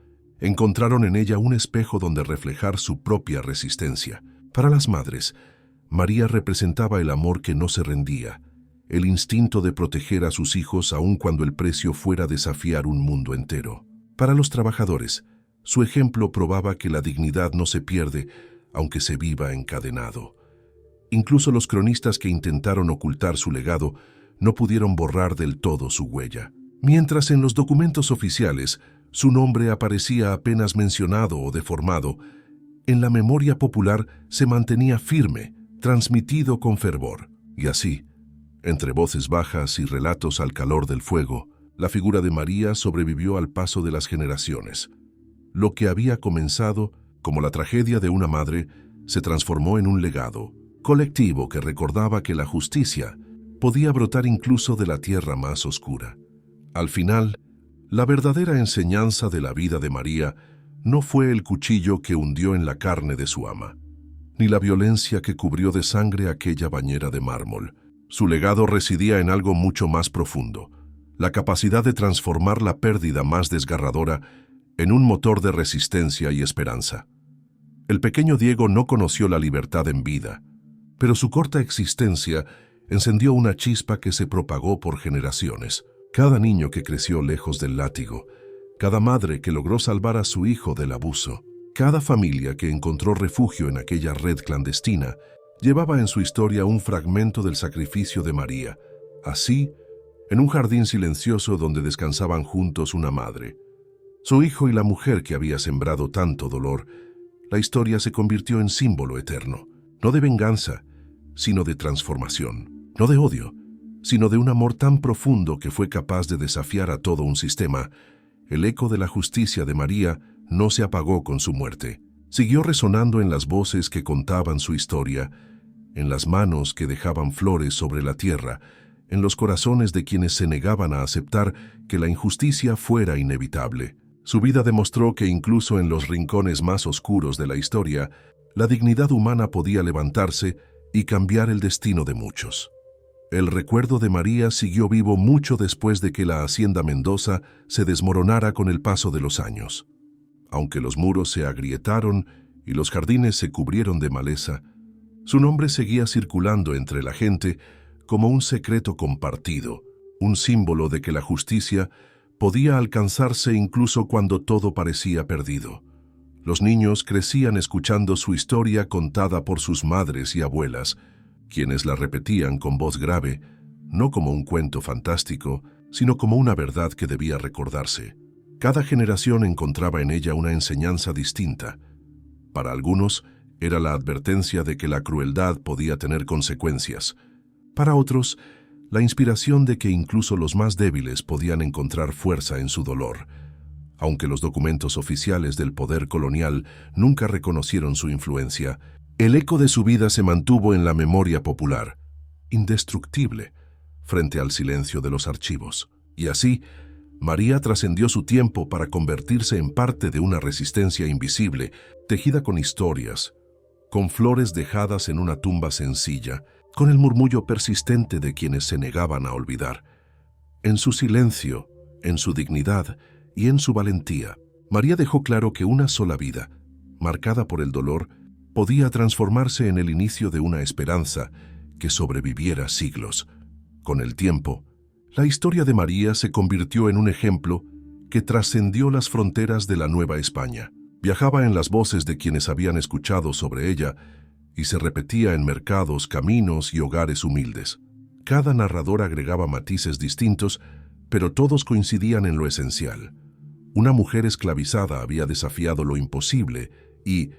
Speaker 2: encontraron en ella un espejo donde reflejar su propia resistencia. Para las madres, María representaba el amor que no se rendía, el instinto de proteger a sus hijos aun cuando el precio fuera desafiar un mundo entero. Para los trabajadores, su ejemplo probaba que la dignidad no se pierde aunque se viva encadenado. Incluso los cronistas que intentaron ocultar su legado no pudieron borrar del todo su huella. Mientras en los documentos oficiales su nombre aparecía apenas mencionado o deformado, en la memoria popular se mantenía firme, transmitido con fervor. Y así, entre voces bajas y relatos al calor del fuego, la figura de María sobrevivió al paso de las generaciones. Lo que había comenzado como la tragedia de una madre se transformó en un legado colectivo que recordaba que la justicia podía brotar incluso de la tierra más oscura. Al final, la verdadera enseñanza de la vida de María no fue el cuchillo que hundió en la carne de su ama, ni la violencia que cubrió de sangre aquella bañera de mármol. Su legado residía en algo mucho más profundo, la capacidad de transformar la pérdida más desgarradora en un motor de resistencia y esperanza. El pequeño Diego no conoció la libertad en vida, pero su corta existencia encendió una chispa que se propagó por generaciones. Cada niño que creció lejos del látigo, cada madre que logró salvar a su hijo del abuso, cada familia que encontró refugio en aquella red clandestina, llevaba en su historia un fragmento del sacrificio de María. Así, en un jardín silencioso donde descansaban juntos una madre, su hijo y la mujer que había sembrado tanto dolor, la historia se convirtió en símbolo eterno, no de venganza, sino de transformación, no de odio, sino de un amor tan profundo que fue capaz de desafiar a todo un sistema. El eco de la justicia de María no se apagó con su muerte. Siguió resonando en las voces que contaban su historia, en las manos que dejaban flores sobre la tierra, en los corazones de quienes se negaban a aceptar que la injusticia fuera inevitable. Su vida demostró que incluso en los rincones más oscuros de la historia, la dignidad humana podía levantarse y cambiar el destino de muchos. El recuerdo de María siguió vivo mucho después de que la Hacienda Mendoza se desmoronara con el paso de los años. Aunque los muros se agrietaron y los jardines se cubrieron de maleza, su nombre seguía circulando entre la gente como un secreto compartido, un símbolo de que la justicia podía alcanzarse incluso cuando todo parecía perdido. Los niños crecían escuchando su historia contada por sus madres y abuelas, quienes la repetían con voz grave, no como un cuento fantástico, sino como una verdad que debía recordarse. Cada generación encontraba en ella una enseñanza distinta. Para algunos, era la advertencia de que la crueldad podía tener consecuencias. Para otros, la inspiración de que incluso los más débiles podían encontrar fuerza en su dolor. Aunque los documentos oficiales del poder colonial nunca reconocieron su influencia, el eco de su vida se mantuvo en la memoria popular, indestructible, frente al silencio de los archivos. Y así, María trascendió su tiempo para convertirse en parte de una resistencia invisible, tejida con historias, con flores dejadas en una tumba sencilla, con el murmullo persistente de quienes se negaban a olvidar. En su silencio, en su dignidad y en su valentía, María dejó claro que una sola vida, marcada por el dolor, podía transformarse en el inicio de una esperanza que sobreviviera siglos. Con el tiempo, la historia de María se convirtió en un ejemplo que trascendió las fronteras de la Nueva España. Viajaba en las voces de quienes habían escuchado sobre ella y se repetía en mercados, caminos y hogares humildes. Cada narrador agregaba matices distintos, pero todos coincidían en lo esencial. Una mujer esclavizada había desafiado lo imposible y,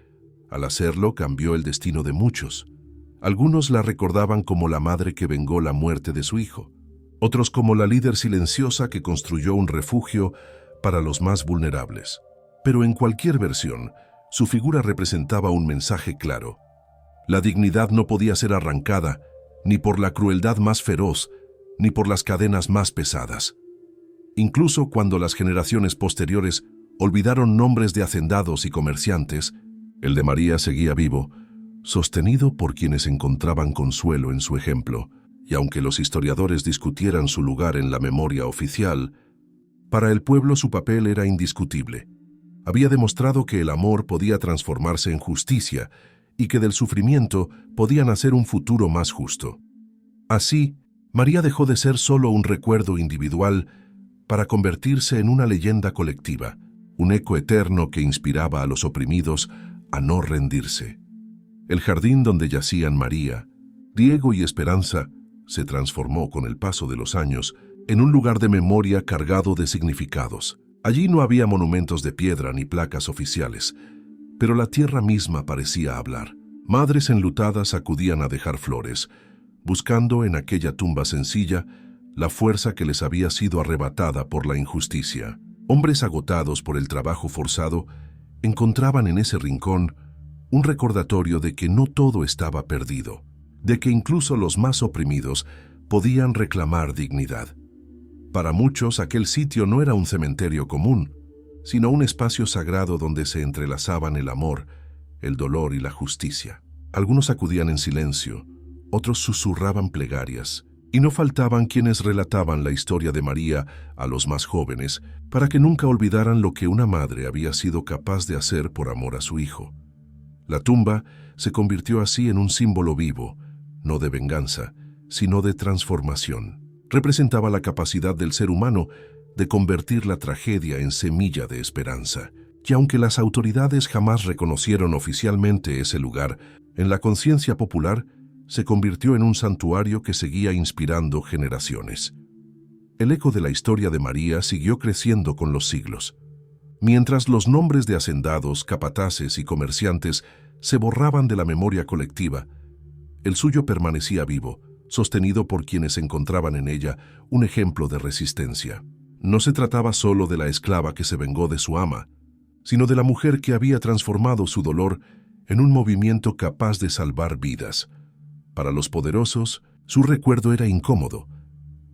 Speaker 2: al hacerlo, cambió el destino de muchos. Algunos la recordaban como la madre que vengó la muerte de su hijo, otros como la líder silenciosa que construyó un refugio para los más vulnerables. Pero en cualquier versión, su figura representaba un mensaje claro. La dignidad no podía ser arrancada, ni por la crueldad más feroz, ni por las cadenas más pesadas. Incluso cuando las generaciones posteriores olvidaron nombres de hacendados y comerciantes, el de María seguía vivo, sostenido por quienes encontraban consuelo en su ejemplo. Y aunque los historiadores discutieran su lugar en la memoria oficial, para el pueblo su papel era indiscutible. Había demostrado que el amor podía transformarse en justicia y que del sufrimiento podía nacer un futuro más justo. Así, María dejó de ser solo un recuerdo individual para convertirse en una leyenda colectiva, un eco eterno que inspiraba a los oprimidos a no rendirse. El jardín donde yacían María, Diego y Esperanza se transformó con el paso de los años en un lugar de memoria cargado de significados. Allí no había monumentos de piedra ni placas oficiales, pero la tierra misma parecía hablar. Madres enlutadas acudían a dejar flores, buscando en aquella tumba sencilla la fuerza que les había sido arrebatada por la injusticia. Hombres agotados por el trabajo forzado encontraban en ese rincón un recordatorio de que no todo estaba perdido, de que incluso los más oprimidos podían reclamar dignidad. Para muchos, aquel sitio no era un cementerio común, sino un espacio sagrado donde se entrelazaban el amor, el dolor y la justicia. Algunos acudían en silencio, otros susurraban plegarias, y no faltaban quienes relataban la historia de María a los más jóvenes para que nunca olvidaran lo que una madre había sido capaz de hacer por amor a su hijo. La tumba se convirtió así en un símbolo vivo, no de venganza, sino de transformación. Representaba la capacidad del ser humano de convertir la tragedia en semilla de esperanza. Y aunque las autoridades jamás reconocieron oficialmente ese lugar, en la conciencia popular se convirtió en un santuario que seguía inspirando generaciones. El eco de la historia de María siguió creciendo con los siglos. Mientras los nombres de hacendados, capataces y comerciantes se borraban de la memoria colectiva, el suyo permanecía vivo, sostenido por quienes encontraban en ella un ejemplo de resistencia. No se trataba solo de la esclava que se vengó de su ama, sino de la mujer que había transformado su dolor en un movimiento capaz de salvar vidas. Para los poderosos, su recuerdo era incómodo,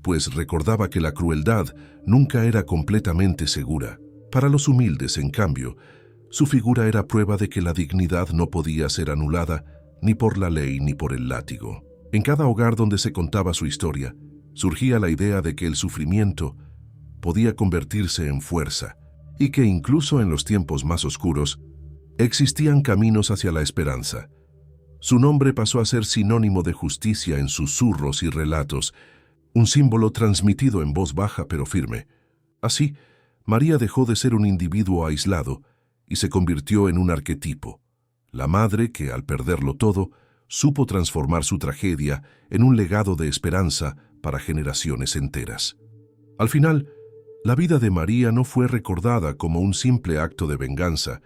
Speaker 2: pues recordaba que la crueldad nunca era completamente segura. Para los humildes, en cambio, su figura era prueba de que la dignidad no podía ser anulada ni por la ley ni por el látigo. En cada hogar donde se contaba su historia, surgía la idea de que el sufrimiento podía convertirse en fuerza y que incluso en los tiempos más oscuros existían caminos hacia la esperanza. Su nombre pasó a ser sinónimo de justicia en susurros y relatos, un símbolo transmitido en voz baja pero firme. Así, María dejó de ser un individuo aislado y se convirtió en un arquetipo, la madre que, al perderlo todo, supo transformar su tragedia en un legado de esperanza para generaciones enteras. Al final, la vida de María no fue recordada como un simple acto de venganza,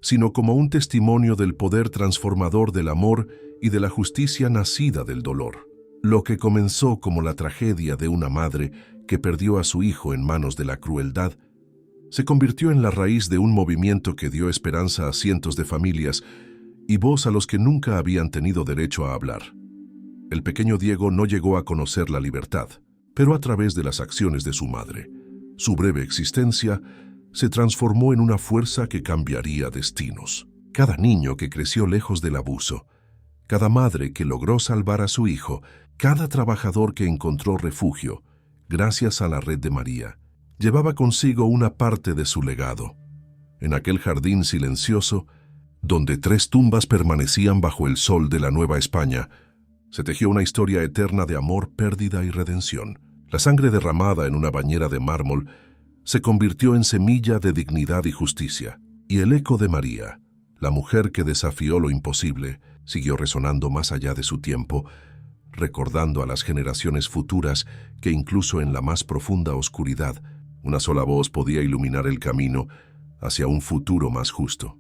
Speaker 2: sino como un testimonio del poder transformador del amor y de la justicia nacida del dolor. Lo que comenzó como la tragedia de una madre que perdió a su hijo en manos de la crueldad, se convirtió en la raíz de un movimiento que dio esperanza a cientos de familias y voz a los que nunca habían tenido derecho a hablar. El pequeño Diego no llegó a conocer la libertad, pero a través de las acciones de su madre, su breve existencia se transformó en una fuerza que cambiaría destinos. Cada niño que creció lejos del abuso, cada madre que logró salvar a su hijo, cada trabajador que encontró refugio, gracias a la red de María, llevaba consigo una parte de su legado. En aquel jardín silencioso, donde 3 tumbas permanecían bajo el sol de la Nueva España, se tejió una historia eterna de amor, pérdida y redención. La sangre derramada en una bañera de mármol se convirtió en semilla de dignidad y justicia, y el eco de María, la mujer que desafió lo imposible, siguió resonando más allá de su tiempo, recordando a las generaciones futuras que incluso en la más profunda oscuridad, una sola voz podía iluminar el camino hacia un futuro más justo.